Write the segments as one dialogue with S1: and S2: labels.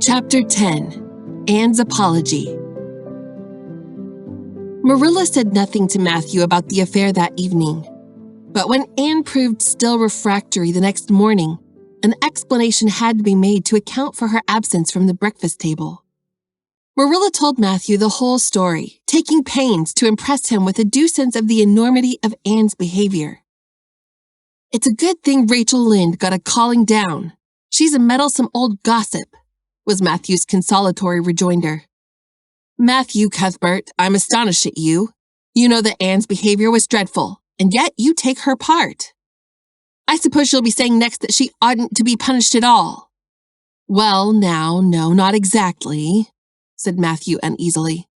S1: Chapter 10. Anne's Apology. Marilla said nothing to Matthew about the affair that evening. But when Anne proved still refractory the next morning, an explanation had to be made to account for her absence from the breakfast table. Marilla told Matthew the whole story, taking pains to impress him with a due sense of the enormity of Anne's behavior. "It's a good thing Rachel Lynde got a calling down. She's a meddlesome old gossip," was Matthew's consolatory rejoinder. "Matthew Cuthbert, I'm astonished at you. You know that Anne's behavior was dreadful, and yet you take her part. I suppose you'll be saying next that she oughtn't to be punished at all." "Well, now, no, not exactly," said Matthew uneasily.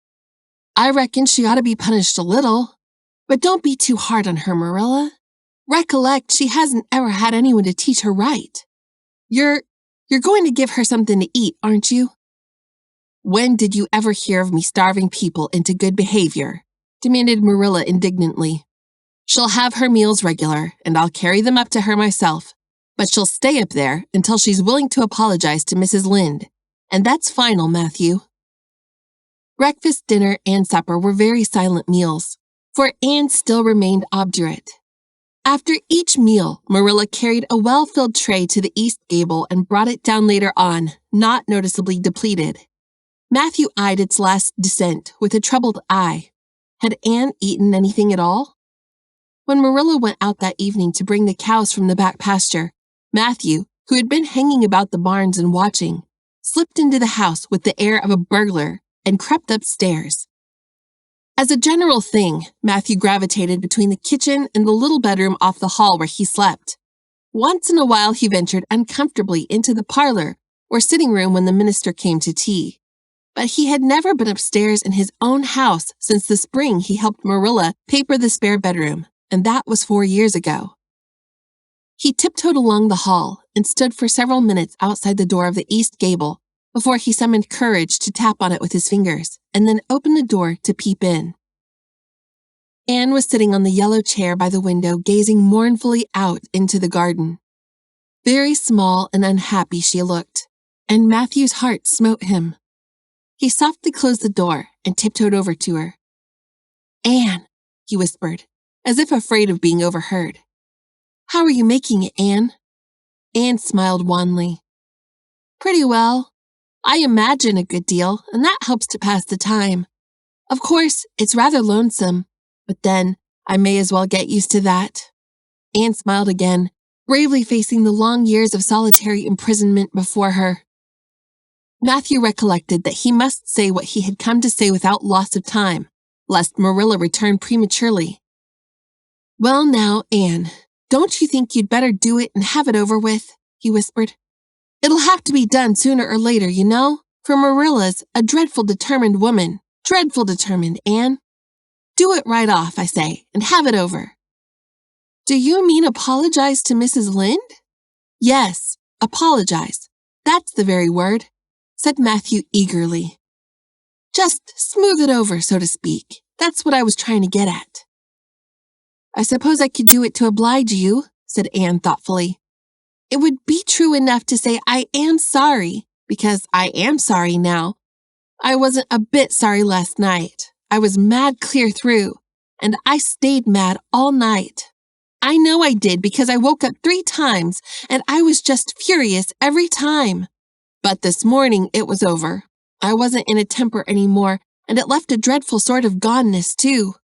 S1: "I reckon she ought to be punished a little, but don't be too hard on her, Marilla. Recollect, she hasn't ever had anyone to teach her right. You're going to give her something to eat, aren't you?" "When did you ever hear of me starving people into good behavior?" demanded Marilla indignantly. "She'll have her meals regular, and I'll carry them up to her myself, but she'll stay up there until she's willing to apologize to Mrs. Lynde, and that's final, Matthew." Breakfast, dinner, and supper were very silent meals, for Anne still remained obdurate. After each meal, Marilla carried a well-filled tray to the east gable and brought it down later on, not noticeably depleted. Matthew eyed its last descent with a troubled eye. Had Anne eaten anything at all? When Marilla went out that evening to bring the cows from the back pasture, Matthew, who had been hanging about the barns and watching, slipped into the house with the air of a burglar and crept upstairs. As a general thing, Matthew gravitated between the kitchen and the little bedroom off the hall where he slept. Once in a while he ventured uncomfortably into the parlor or sitting room when the minister came to tea. But he had never been upstairs in his own house since the spring he helped Marilla paper the spare bedroom, and that was 4 years ago. He tiptoed along the hall and stood for several minutes outside the door of the east gable before he summoned courage to tap on it with his fingers, and then opened the door to peep in. Anne was sitting on the yellow chair by the window, gazing mournfully out into the garden. Very small and unhappy she looked, and Matthew's heart smote him. He softly closed the door and tiptoed over to her. "Anne," he whispered, as if afraid of being overheard. "How are you making it, Anne?" Anne smiled wanly. "Pretty well. I imagine a good deal, and that helps to pass the time. Of course, it's rather lonesome, but then I may as well get used to that." Anne smiled again, bravely facing the long years of solitary imprisonment before her. Matthew recollected that he must say what he had come to say without loss of time, lest Marilla return prematurely. "Well now, Anne, don't you think you'd better do it and have it over with?" he whispered. "It'll have to be done sooner or later, you know, for Marilla's a dreadful determined woman. Dreadful determined, Anne. Do it right off, I say, and have it over." "Do you mean apologize to Mrs. Lynde?" "Yes, apologize. That's the very word," said Matthew eagerly. "Just smooth it over, so to speak. That's what I was trying to get at." "I suppose I could do it to oblige you," said Anne thoughtfully. "It would be true enough to say I am sorry, because I am sorry now. I wasn't a bit sorry last night. I was mad clear through, and I stayed mad all night. I know I did because I woke up 3 times, and I was just furious every time. But this morning it was over. I wasn't in a temper anymore, and it left a dreadful sort of goneness, too.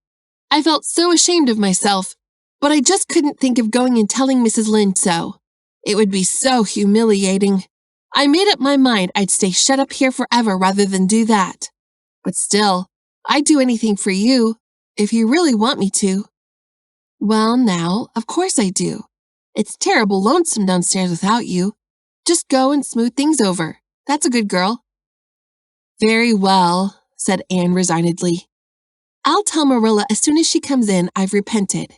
S1: I felt so ashamed of myself, but I just couldn't think of going and telling Mrs. Lynde so. It would be so humiliating. I made up my mind I'd stay shut up here forever rather than do that. But still, I'd do anything for you, if you really want me to." "Well, now, of course I do. It's terrible lonesome downstairs without you. Just go and smooth things over. That's a good girl." "Very well," said Anne resignedly. "I'll tell Marilla as soon as she comes in I've repented."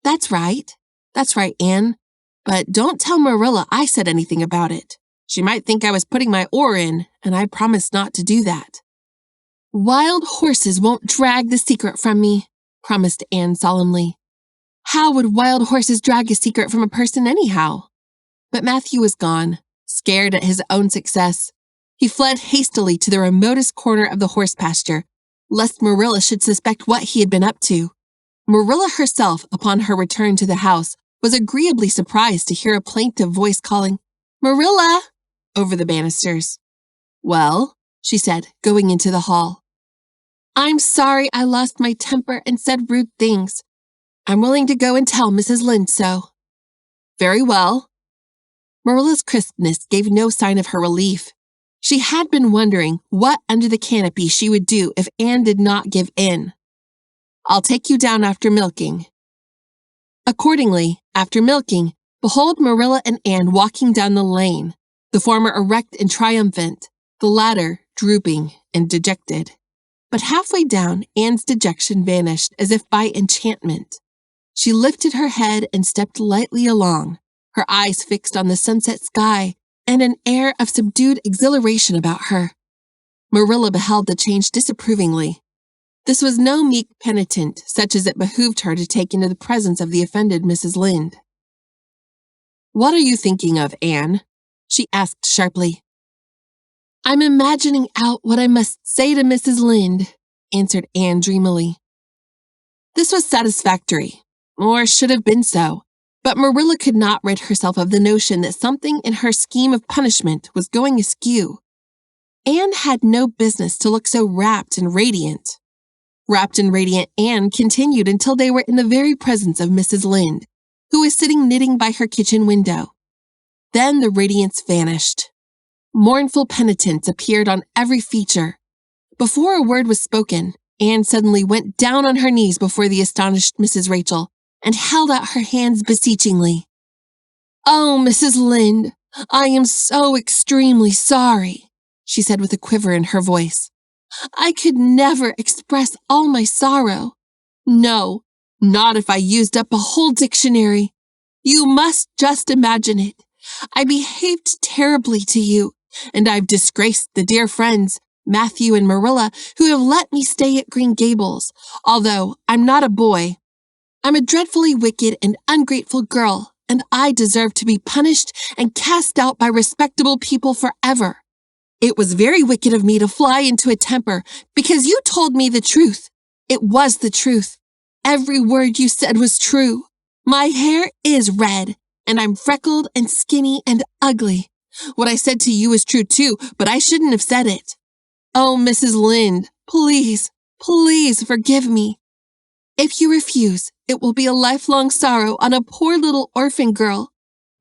S1: That's right, Anne. But don't tell Marilla I said anything about it. She might think I was putting my oar in, and I promised not to do that." "Wild horses won't drag the secret from me," promised Anne solemnly. "How would wild horses drag a secret from a person anyhow?" But Matthew was gone, scared at his own success. He fled hastily to the remotest corner of the horse pasture, lest Marilla should suspect what he had been up to. Marilla herself, upon her return to the house, was agreeably surprised to hear a plaintive voice calling, "Marilla!" over the banisters. "Well," she said, going into the hall. "I'm sorry I lost my temper and said rude things. I'm willing to go and tell Mrs. Lynde so." "Very well." Marilla's crispness gave no sign of her relief. She had been wondering what under the canopy she would do if Anne did not give in. "I'll take you down after milking." Accordingly, after milking, behold Marilla and Anne walking down the lane, the former erect and triumphant, the latter drooping and dejected. But halfway down, Anne's dejection vanished as if by enchantment. She lifted her head and stepped lightly along, her eyes fixed on the sunset sky and an air of subdued exhilaration about her. Marilla beheld the change disapprovingly. This was no meek penitent, such as it behooved her to take into the presence of the offended Mrs. Lynde. "What are you thinking of, Anne?" she asked sharply. "I'm imagining out what I must say to Mrs. Lynde," answered Anne dreamily. This was satisfactory, or should have been so, but Marilla could not rid herself of the notion that something in her scheme of punishment was going askew. Anne had no business to look so rapt and radiant. Rapt and radiant Anne continued until they were in the very presence of Mrs. Lynde, who was sitting knitting by her kitchen window. Then the radiance vanished. Mournful penitence appeared on every feature. Before a word was spoken, Anne suddenly went down on her knees before the astonished Mrs. Rachel and held out her hands beseechingly. "Oh, Mrs. Lynde, I am so extremely sorry," she said with a quiver in her voice. "I could never express all my sorrow. No, not if I used up a whole dictionary. You must just imagine it. I behaved terribly to you, and I've disgraced the dear friends, Matthew and Marilla, who have let me stay at Green Gables, although I'm not a boy. I'm a dreadfully wicked and ungrateful girl, and I deserve to be punished and cast out by respectable people forever. It was very wicked of me to fly into a temper because you told me the truth. It was the truth. Every word you said was true. My hair is red, and I'm freckled and skinny and ugly. What I said to you is true too, but I shouldn't have said it. Oh, Mrs. Lynde, please, please forgive me. If you refuse, it will be a lifelong sorrow on a poor little orphan girl.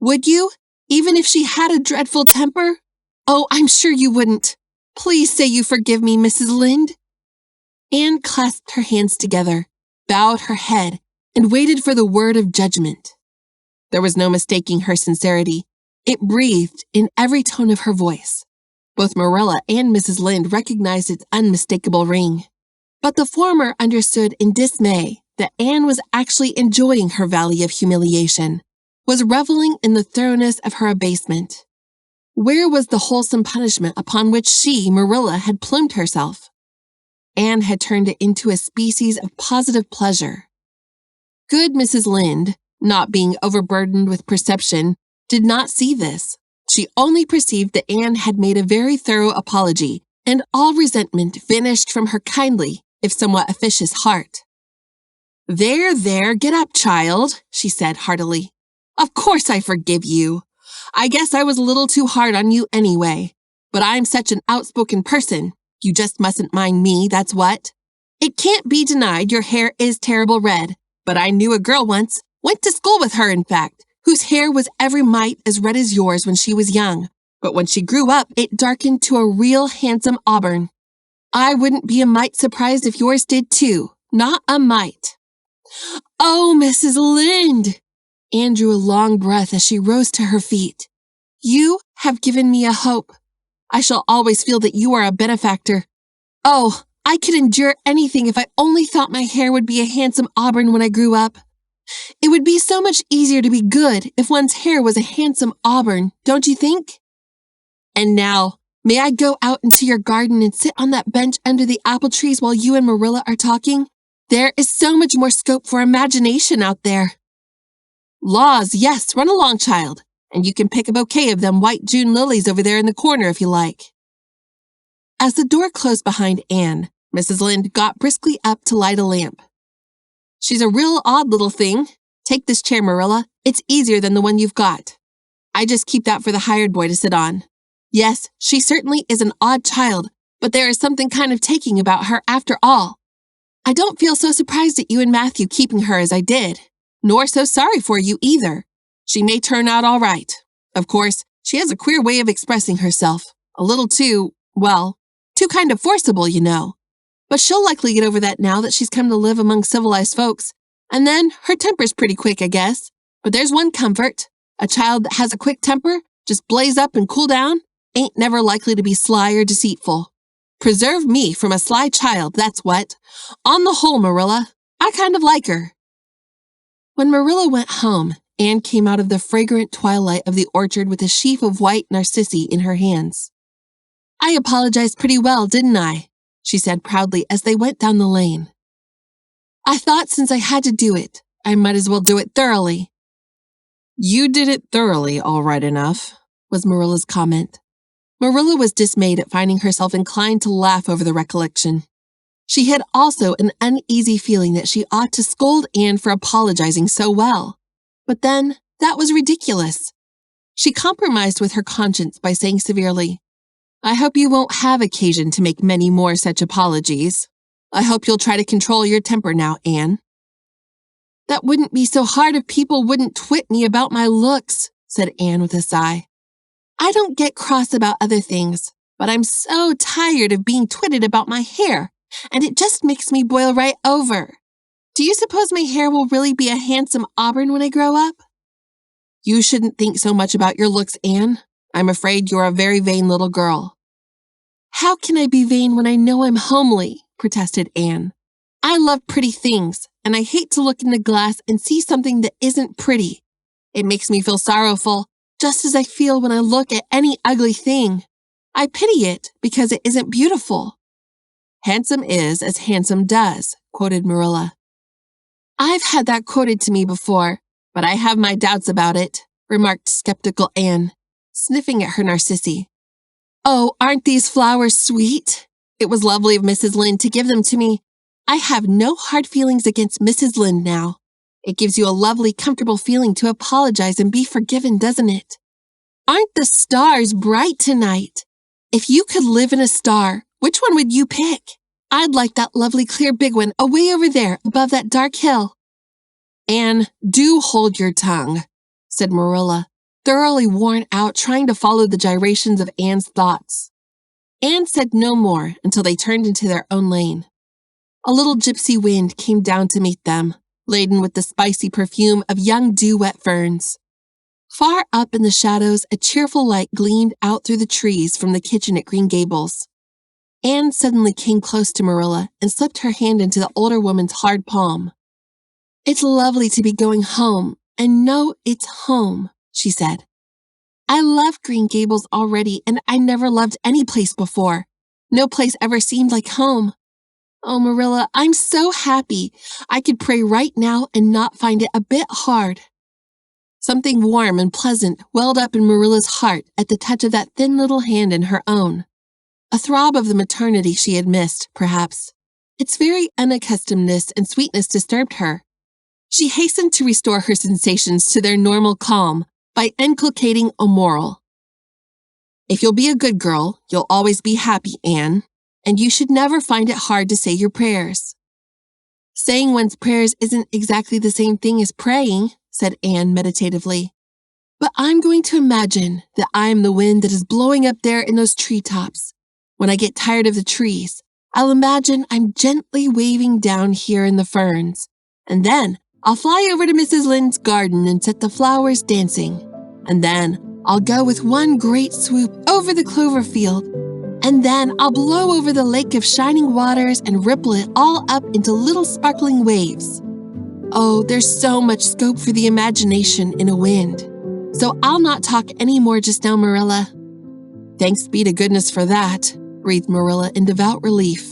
S1: Would you, even if she had a dreadful temper? Oh, I'm sure you wouldn't. Please say you forgive me, Mrs. Lynde." Anne clasped her hands together, bowed her head, and waited for the word of judgment. There was no mistaking her sincerity. It breathed in every tone of her voice. Both Marilla and Mrs. Lynde recognized its unmistakable ring. But the former understood in dismay that Anne was actually enjoying her valley of humiliation, was reveling in the thoroughness of her abasement. Where was the wholesome punishment upon which she, Marilla, had plumed herself? Anne had turned it into a species of positive pleasure. Good Mrs. Lynde, not being overburdened with perception, did not see this. She only perceived that Anne had made a very thorough apology, and all resentment vanished from her kindly, if somewhat officious heart. There, get up, child," she said heartily. "Of course I forgive you. I guess I was a little too hard on you anyway. But I'm such an outspoken person. You just mustn't mind me, that's what. It can't be denied your hair is terrible red, but I knew a girl once, went to school with her in fact, whose hair was every mite as red as yours when she was young, but when she grew up it darkened to a real handsome auburn. I wouldn't be a mite surprised if yours did too, not a mite." "Oh, Mrs. Lynde!" Anne drew a long breath as she rose to her feet. "You have given me a hope. I shall always feel that you are a benefactor. Oh, I could endure anything if I only thought my hair would be a handsome auburn when I grew up. It would be so much easier to be good if one's hair was a handsome auburn, don't you think? And now, may I go out into your garden and sit on that bench under the apple trees while you and Marilla are talking? There is so much more scope for imagination out there." "Laws, yes, run along, child, and you can pick a bouquet of them white June lilies over there in the corner if you like." As the door closed behind Anne, Mrs. Lynde got briskly up to light a lamp. "She's a real odd little thing. Take this chair, Marilla. It's easier than the one you've got. I just keep that for the hired boy to sit on. Yes, she certainly is an odd child, but there is something kind of taking about her after all. I don't feel so surprised at you and Matthew keeping her as I did, nor so sorry for you either. She may turn out all right. Of course, she has a queer way of expressing herself, a little too kind of forcible, you know. But she'll likely get over that now that she's come to live among civilized folks, and then her temper's pretty quick, I guess. But there's one comfort. A child that has a quick temper, just blaze up and cool down, ain't never likely to be sly or deceitful. Preserve me from a sly child, that's what. On the whole, Marilla, I kind of like her." When Marilla went home, Anne came out of the fragrant twilight of the orchard with a sheaf of white narcissi in her hands. "I apologized pretty well, didn't I?" she said proudly as they went down the lane. "I thought since I had to do it, I might as well do it thoroughly." "You did it thoroughly, all right enough," was Marilla's comment. Marilla was dismayed at finding herself inclined to laugh over the recollection. She had also an uneasy feeling that she ought to scold Anne for apologizing so well. But then, that was ridiculous. She compromised with her conscience by saying severely, "I hope you won't have occasion to make many more such apologies. I hope you'll try to control your temper now, Anne." "That wouldn't be so hard if people wouldn't twit me about my looks," said Anne with a sigh. "I don't get cross about other things, but I'm so tired of being twitted about my hair, and it just makes me boil right over. Do you suppose my hair will really be a handsome auburn when I grow up?" "You shouldn't think so much about your looks, Anne. I'm afraid you're a very vain little girl." "How can I be vain when I know I'm homely?" protested Anne. "I love pretty things, and I hate to look in the glass and see something that isn't pretty. It makes me feel sorrowful, just as I feel when I look at any ugly thing. I pity it because it isn't beautiful." "Handsome is as handsome does," quoted Marilla. "I've had that quoted to me before, but I have my doubts about it," remarked skeptical Anne, sniffing at her narcissi. "Oh, aren't these flowers sweet? It was lovely of Mrs. Lynde to give them to me. I have no hard feelings against Mrs. Lynde now. It gives you a lovely, comfortable feeling to apologize and be forgiven, doesn't it? Aren't the stars bright tonight? If you could live in a star, which one would you pick? I'd like that lovely, clear big one away over there above that dark hill." "Anne, do hold your tongue," said Marilla, thoroughly worn out trying to follow the gyrations of Anne's thoughts. Anne said no more until they turned into their own lane. A little gypsy wind came down to meet them, laden with the spicy perfume of young dew-wet ferns. Far up in the shadows, a cheerful light gleamed out through the trees from the kitchen at Green Gables. Anne suddenly came close to Marilla and slipped her hand into the older woman's hard palm. "It's lovely to be going home and know it's home," she said. "I love Green Gables already, and I never loved any place before. No place ever seemed like home. Oh, Marilla, I'm so happy. I could pray right now and not find it a bit hard." Something warm and pleasant welled up in Marilla's heart at the touch of that thin little hand in her own. A throb of the maternity she had missed, perhaps. Its very unaccustomedness and sweetness disturbed her. She hastened to restore her sensations to their normal calm by inculcating a moral. "If you'll be a good girl, you'll always be happy, Anne, and you should never find it hard to say your prayers." "Saying one's prayers isn't exactly the same thing as praying," said Anne meditatively. "But I'm going to imagine that I'm the wind that is blowing up there in those treetops. When I get tired of the trees, I'll imagine I'm gently waving down here in the ferns, and then I'll fly over to Mrs. Lynde's garden and set the flowers dancing, and then I'll go with one great swoop over the clover field, and then I'll blow over the lake of shining waters and ripple it all up into little sparkling waves. Oh, there's so much scope for the imagination in a wind. So I'll not talk any more just now, Marilla." "Thanks be to goodness for that," breathed Marilla in devout relief.